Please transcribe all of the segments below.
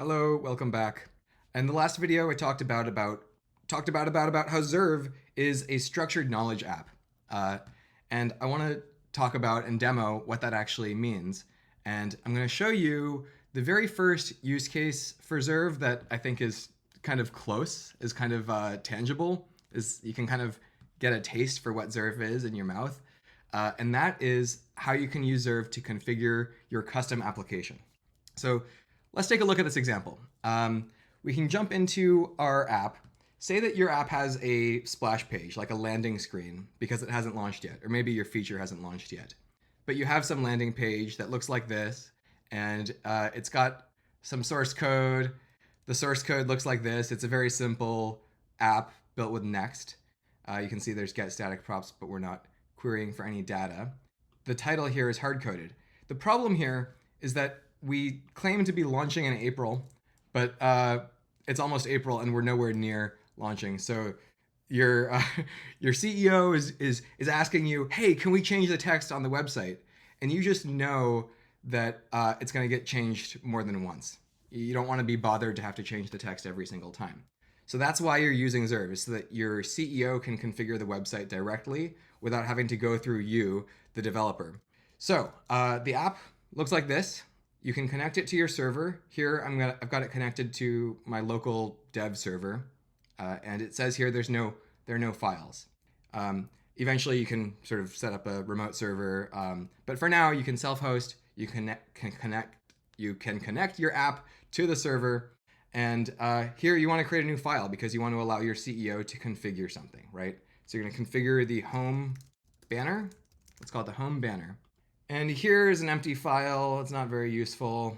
Hello, welcome back. In the last video, I talked about how Zerve is a structured knowledge app, and I want to talk about and demo what that actually means. And I'm going to show you the very first use case for Zerve that I think is kind of close, is kind of tangible, is you can kind of get a taste for what Zerve is in your mouth, and that is how you can use Zerve to configure your custom application. So let's take a look at this example. We can jump into our app. Say that your app has a splash page, like a landing screen, because it hasn't launched yet, or maybe your feature hasn't launched yet. But you have some landing page that looks like this, and it's got some source code. The source code looks like this. It's a very simple app built with Next. You can see there's get static props, but we're not querying for any data. The title here is hard-coded. The problem here is that we claim to be launching in April, but it's almost April and we're nowhere near launching. So your CEO is asking you, hey, can we change the text on the website? And you just know that it's going to get changed more than once. You don't want to be bothered to have to change the text every single time. So that's why you're using Zerve, so that your CEO can configure the website directly without having to go through you, the developer. So the app looks like this. You can connect it to your server. Here, I've got it connected to my local dev server, and it says here there are no files. Eventually, you can sort of set up a remote server, but for now, you can self-host. You can connect your app to the server, and here you want to create a new file because you want to allow your CEO to configure something, right? So you're going to configure the home banner. Let's call it the home banner. And here's an empty file. It's not very useful.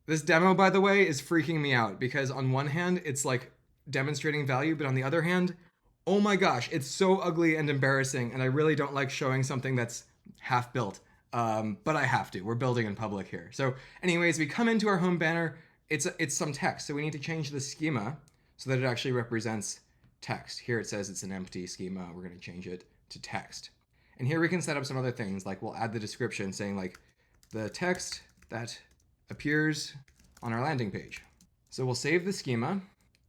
This demo, by the way, is freaking me out because on one hand, it's like demonstrating value, but on the other hand, oh my gosh, it's so ugly and embarrassing. And I really don't like showing something that's half built. But I have to. We're building in public here. So anyways, we come into our home banner. It's some text. So we need to change the schema so that it actually represents text. Here it says it's an empty schema. We're going to change it to text. And here we can set up some other things, like we'll add the description saying like the text that appears on our landing page. So we'll save the schema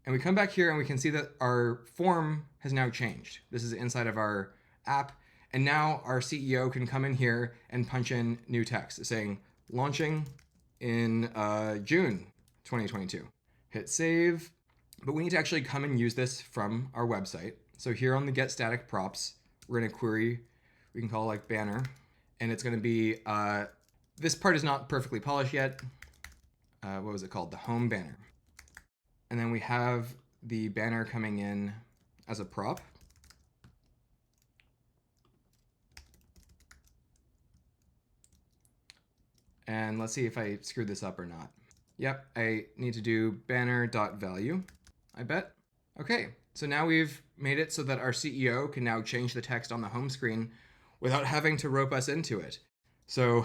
and we come back here and we can see that our form has now changed. This is inside of our app. And now our CEO can come in here and punch in new text saying launching in June 2022. Hit save. But we need to actually come and use this from our website. So here on the get static props, we're going to query. We can call it like banner, and it's going to be, this part is not perfectly polished yet. What was it called? The home banner. And then we have the banner coming in as a prop. And let's see if I screwed this up or not. Yep, I need to do banner.value, I bet. Okay, so now we've made it so that our CEO can now change the text on the home screen without having to rope us into it. So,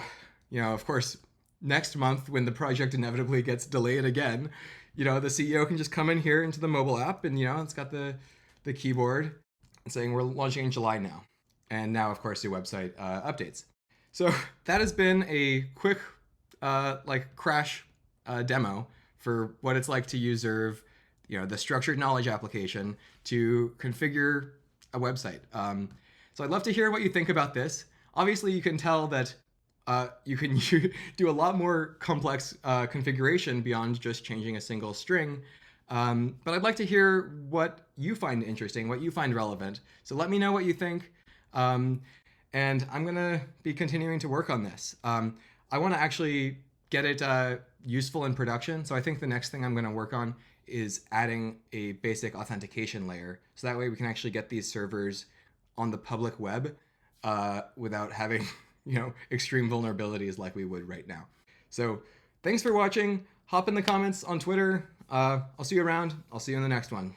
of course, next month when the project inevitably gets delayed again, the CEO can just come in here into the mobile app and, it's got the keyboard and saying we're launching in July now. And now, of course, the website updates. So that has been a quick crash demo for what it's like to use Zerve, the structured knowledge application to configure a website. So I'd love to hear what you think about this. Obviously, you can tell that you can do a lot more complex configuration beyond just changing a single string. But I'd like to hear what you find interesting, what you find relevant. So let me know what you think. And I'm going to be continuing to work on this. I want to actually get it useful in production. So I think the next thing I'm going to work on is adding a basic authentication layer. So that way we can actually get these servers on the public web without having, extreme vulnerabilities like we would right now. So thanks for watching. Hop in the comments on Twitter. I'll see you around. I'll see you in the next one.